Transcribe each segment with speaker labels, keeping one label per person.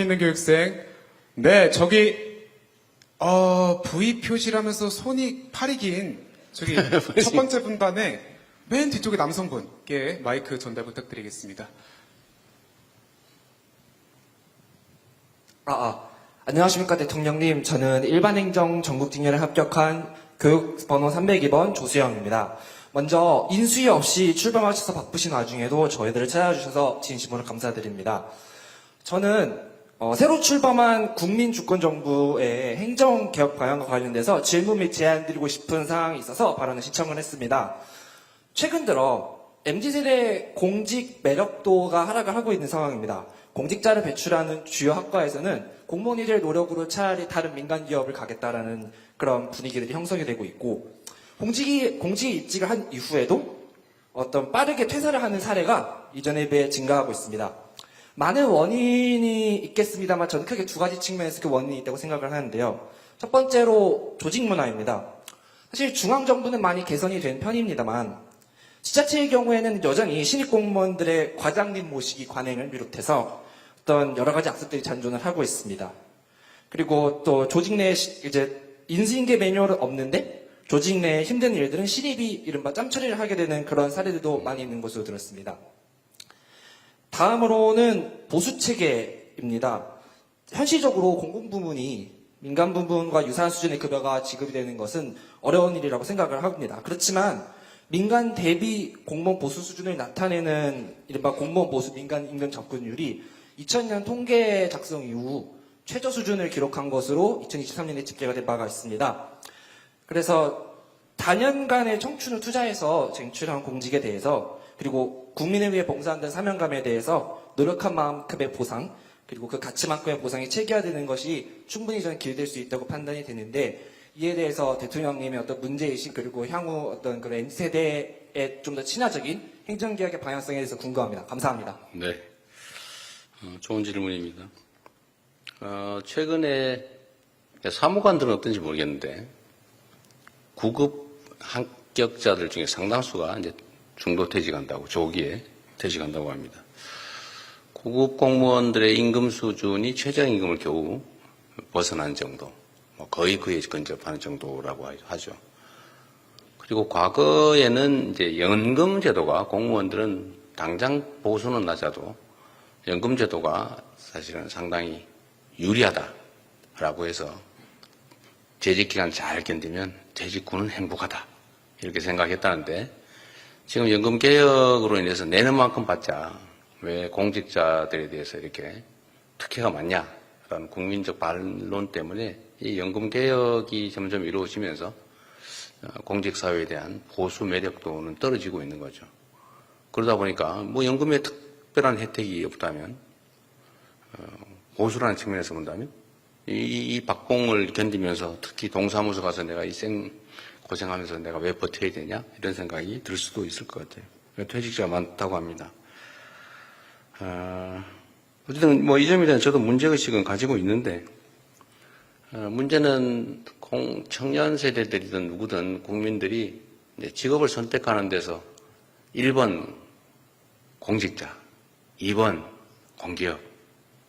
Speaker 1: 있는 교육생. 네, 저기 V 표시라면서 팔이 긴 저기 첫 번째 분반에 맨 뒤쪽에 남성분께 마이크 전달 부탁드리겠습니다.
Speaker 2: 안녕하십니까 대통령님. 저는 일반행정 전국직렬에 합격한 교육번호 302번 조수영입니다. 먼저 인수위 없이 출범하셔서 바쁘신 와중에도 저희들을 찾아주셔서 진심으로 감사드립니다. 저는 새로 출범한 국민주권정부의 행정개혁 방향과 관련돼서 질문 및 제안 드리고 싶은 사항이 있어서 발언을 신청을 했습니다. 최근 들어 MZ세대 공직 매력도가 하락을 하고 있는 상황입니다. 공직자를 배출하는 주요 학과에서는 공무원이 될 노력으로 차라리 다른 민간 기업을 가겠다라는 그런 분위기들이 형성이 되고 있고, 공직에 입직을 한 이후에도 빠르게 퇴사를 하는 사례가 이전에 비해 증가하고 있습니다. 많은 원인이 있겠습니다만 저는 크게 두 가지 측면에서 그 원인이 있다고 생각을 하는데요. 첫 번째로 조직 문화입니다. 사실 중앙정부는 많이 개선이 된 편입니다만 지자체의 경우에는 여전히 신입 공무원들의 과장님 모시기 관행을 비롯해서 여러 가지 악습들이 잔존을 하고 있습니다. 그리고 또 조직 내에 인수인계 매뉴얼은 없는데 조직 내에 힘든 일들은 신입이 이른바 짬처리를 하게 되는 그런 사례들도 많이 있는 것으로 들었습니다. 다음으로는 보수체계입니다. 현실적으로 공공부문이 민간 부문과 유사한 수준의 급여가 지급이 되는 것은 어려운 일이라고 생각을 합니다. 그렇지만 민간 대비 공무원 보수 수준을 나타내는 이른바 공무원 보수 민간 임금 접근율이 2000년 통계 작성 이후 최저 수준을 기록한 것으로 2023년에 집계가 된 바가 있습니다. 그래서 다년간의 청춘을 투자해서 쟁취한 공직에 대해서, 그리고 국민을 위해 봉사한다는 사명감에 대해서 노력한 만큼의 보상, 그리고 그 가치만큼의 보상이 체계화되는 것이 충분히 저는 기대될 수 있다고 판단이 되는데, 이에 대해서 대통령님의 문제의식, 그리고 향후 그런 MZ세대에 좀 더 친화적인 행정개혁의 방향성에 대해서 궁금합니다. 감사합니다.
Speaker 3: 네. 좋은 질문입니다. 최근에 사무관들은 어떤지 모르겠는데, 구급 합격자들 중에 상당수가 이제 중도 퇴직한다고, 조기에 퇴직한다고 합니다. 구급 공무원들의 임금 수준이 최저임금을 겨우 벗어난 정도, 거의 그에 근접하는 정도라고 하죠. 그리고 과거에는 이제 연금 제도가, 공무원들은 당장 보수는 낮아도 연금 제도가 사실은 상당히 유리하다라고 해서 재직 기간 잘 견디면 재직 후는 행복하다, 이렇게 생각했다는데, 지금 연금 개혁으로 인해서 내는 만큼 받자, 왜 공직자들에 대해서 이렇게 특혜가 많냐라는 국민적 반론 때문에 이 연금 개혁이 점점 이루어지면서 공직사회에 대한 보수 매력도는 떨어지고 있는 거죠. 그러다 보니까 연금에 특별한 혜택이 없다면, 보수라는 측면에서 본다면 이 박봉을 견디면서 특히 동사무소 가서 내가 고생하면서 내가 왜 버텨야 되냐, 이런 생각이 들 수도 있을 것 같아요. 퇴직자가 많다고 합니다. 어쨌든 이 점에 대한 저도 문제의식은 가지고 있는데, 문제는 청년 세대들이든 누구든 국민들이 직업을 선택하는 데서 1번 공직자, 2번 공기업,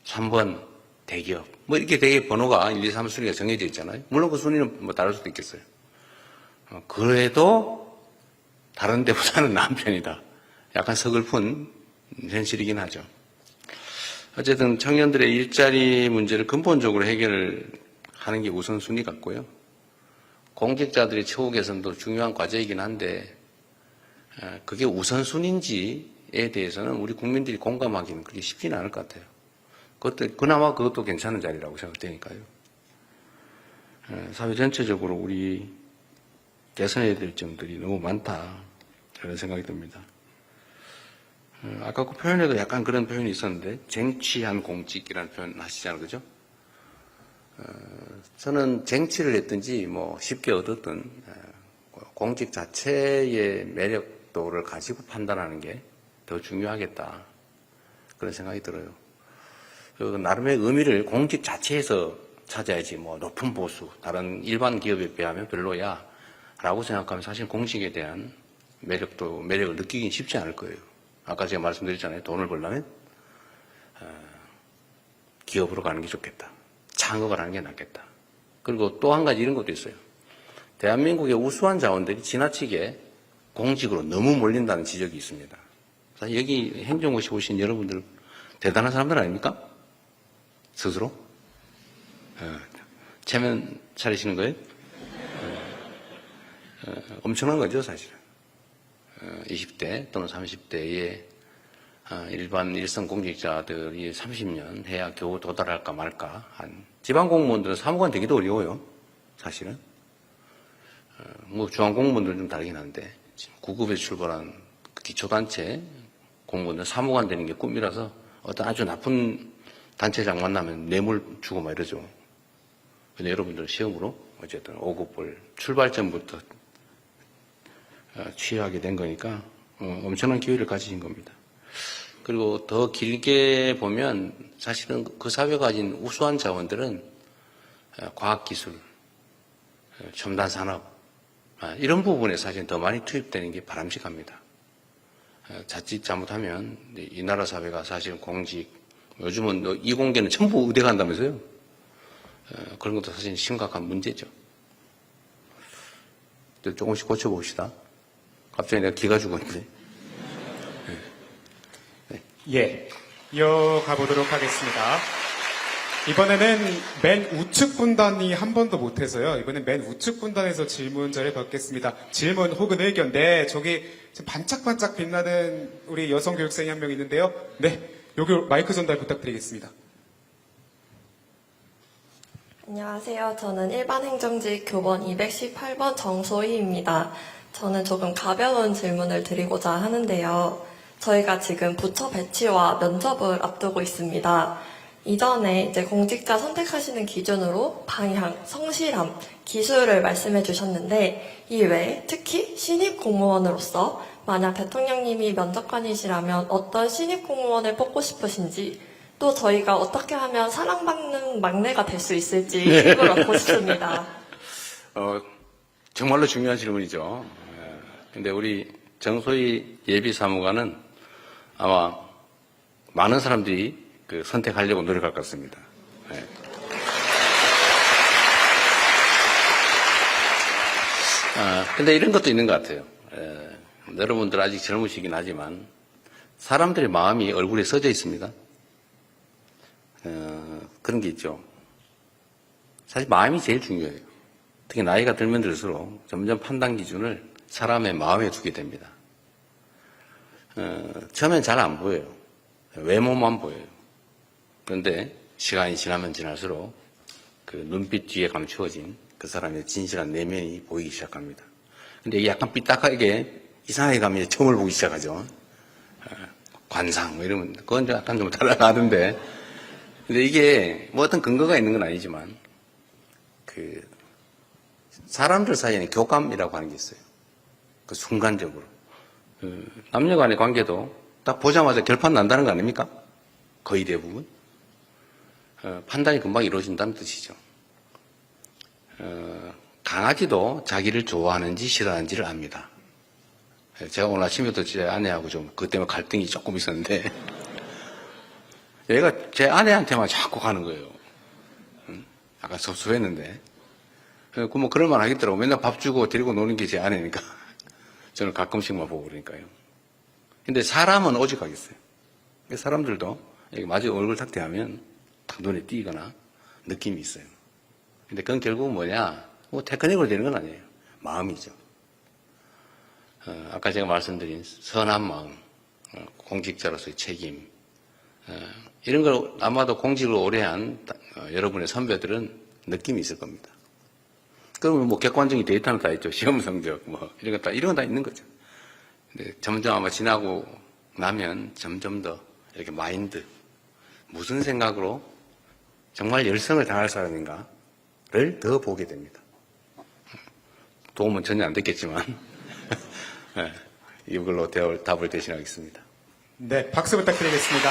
Speaker 3: 3번 대기업, 이렇게 되게 번호가 1, 2, 3 순위가 정해져 있잖아요. 물론 그 순위는 다를 수도 있겠어요. 그래도 다른 데보다는 나은 편이다. 약간 서글픈 현실이긴 하죠. 어쨌든 청년들의 일자리 문제를 근본적으로 해결하는 게 우선순위 같고요. 공직자들의 처우 개선도 중요한 과제이긴 한데, 그게 우선순위인지에 대해서는 우리 국민들이 공감하기는 그렇게 쉽지는 않을 것 같아요. 그나마 그것도 괜찮은 자리라고 생각되니까요. 사회 전체적으로 우리 개선해야 될 점들이 너무 많다, 그런 생각이 듭니다. 아까 그 표현에도 약간 그런 표현이 있었는데, 쟁취한 공직이라는 표현 하시잖아요, 그죠? 저는 쟁취를 했든지 쉽게 얻었든 공직 자체의 매력도를 가지고 판단하는 게 더 중요하겠다, 그런 생각이 들어요. 나름의 의미를 공직 자체에서 찾아야지, 높은 보수, 다른 일반 기업에 비하면 별로야 라고 생각하면 사실 공직에 대한 매력을 느끼긴 쉽지 않을 거예요. 아까 제가 말씀드렸잖아요. 돈을 벌려면 기업으로 가는 게 좋겠다. 창업을 하는 게 낫겠다. 그리고 또 한 가지 이런 것도 있어요. 대한민국의 우수한 자원들이 지나치게 공직으로 너무 몰린다는 지적이 있습니다. 사실 여기 행정고시 오신 여러분들 대단한 사람들 아닙니까? 스스로? 체면 차리시는 거예요? 엄청난 거죠, 사실은. 20대 또는 30대의 일반 일선 공직자들이 30년 해야 겨우 도달할까 말까 한 지방 공무원들은 사무관 되기도 어려워요, 사실은. 뭐 중앙 공무원들은 좀 다르긴 한데 지금 9급에 출발한 기초단체 공무원들 사무관 되는 게 꿈이라서 어떤 아주 나쁜 단체장 만나면 뇌물 주고 막 이러죠. 근데 여러분들 시험으로 어쨌든 5급을 출발점부터 취하게 된 거니까 엄청난 기회를 가지신 겁니다. 그리고 더 길게 보면 사실은 그 사회가 가진 우수한 자원들은 과학기술, 첨단 산업 이런 부분에 사실 더 많이 투입되는 게 바람직합니다. 자칫 잘못하면 이 나라 사회가 사실 공직, 요즘은 이공계는 전부 의대 간다면서요? 그런 것도 사실 심각한 문제죠. 조금씩 고쳐봅시다. 갑자기 내가 기가 죽었는데.
Speaker 1: 예, 이어가 보도록 하겠습니다. 이번에는 맨 우측 분단이 한 번도 못해서요. 이번엔 맨 우측 분단에서 질문자를 받겠습니다. 질문 혹은 의견. 네, 저기 지금 반짝반짝 빛나는 우리 여성 교육생이 한 명 있는데요. 네, 여기 마이크 전달 부탁드리겠습니다.
Speaker 4: 안녕하세요. 저는 일반행정직 교번 218번 정소희입니다. 저는 조금 가벼운 질문을 드리고자 하는데요. 저희가 지금 부처 배치와 면접을 앞두고 있습니다. 이전에 이제 공직자 선택하시는 기준으로 방향, 성실함, 기술을 말씀해 주셨는데 이 외에 특히 신입 공무원으로서 만약 대통령님이 면접관이시라면 어떤 신입 공무원을 뽑고 싶으신지 또 저희가 어떻게 하면 사랑받는 막내가 될 수 있을지 팁을 얻고 싶습니다.
Speaker 3: 정말로 중요한 질문이죠. 근데 우리 정소희 예비사무관은 아마 많은 사람들이 선택하려고 노력할 것 같습니다. 네. 근데 이런 것도 있는 것 같아요. 여러분들 아직 젊으시긴 하지만 사람들의 마음이 얼굴에 써져 있습니다. 그런 게 있죠. 사실 마음이 제일 중요해요. 특히 나이가 들면 들수록 점점 판단 기준을 사람의 마음에 두게 됩니다. 처음엔 잘 안 보여요. 외모만 보여요. 그런데 시간이 지나면 지날수록 그 눈빛 뒤에 감추어진 그 사람의 진실한 내면이 보이기 시작합니다. 근데 이게 약간 삐딱하게 이상하게 가면 점을 보기 시작하죠. 관상 뭐 이러면 그건 약간 좀 달라가던데. 근데 이게 뭐 어떤 근거가 있는 건 아니지만 그 사람들 사이에는 교감이라고 하는 게 있어요. 그 순간적으로 남녀 간의 관계도 딱 보자마자 결판 난다는 거 아닙니까? 거의 대부분 판단이 금방 이루어진다는 뜻이죠. 강아지도 자기를 좋아하는지 싫어하는지를 압니다. 제가 오늘 아침에도 제 아내하고 좀 그것 때문에 갈등이 조금 있었는데 얘가 제 아내한테만 자꾸 가는 거예요. 약간 섭섭했는데 뭐 그럴만 하겠더라고. 맨날 밥 주고 데리고 노는 게 제 아내니까 저는 가끔씩만 보고 그러니까요. 근데 사람은 오직하겠어요. 사람들도 마주 얼굴 탁 대하면 딱 눈에 띄거나 느낌이 있어요. 근데 그건 결국은 뭐냐? 뭐 테크닉으로 되는 건 아니에요. 마음이죠. 아까 제가 말씀드린 선한 마음, 공직자로서의 책임, 이런 걸 아마도 공직을 오래 한 여러분의 선배들은 느낌이 있을 겁니다. 그러면 뭐 객관적인 데이터는 다 있죠. 시험 성적, 뭐, 이런 건 다 있는 거죠. 근데 점점 아마 지나고 나면 점점 더 이렇게 마인드, 무슨 생각으로 정말 열성을 다할 사람인가를 더 보게 됩니다. 도움은 전혀 안 됐겠지만, 이걸로 답을 대신하겠습니다.
Speaker 1: 네, 박수 부탁드리겠습니다.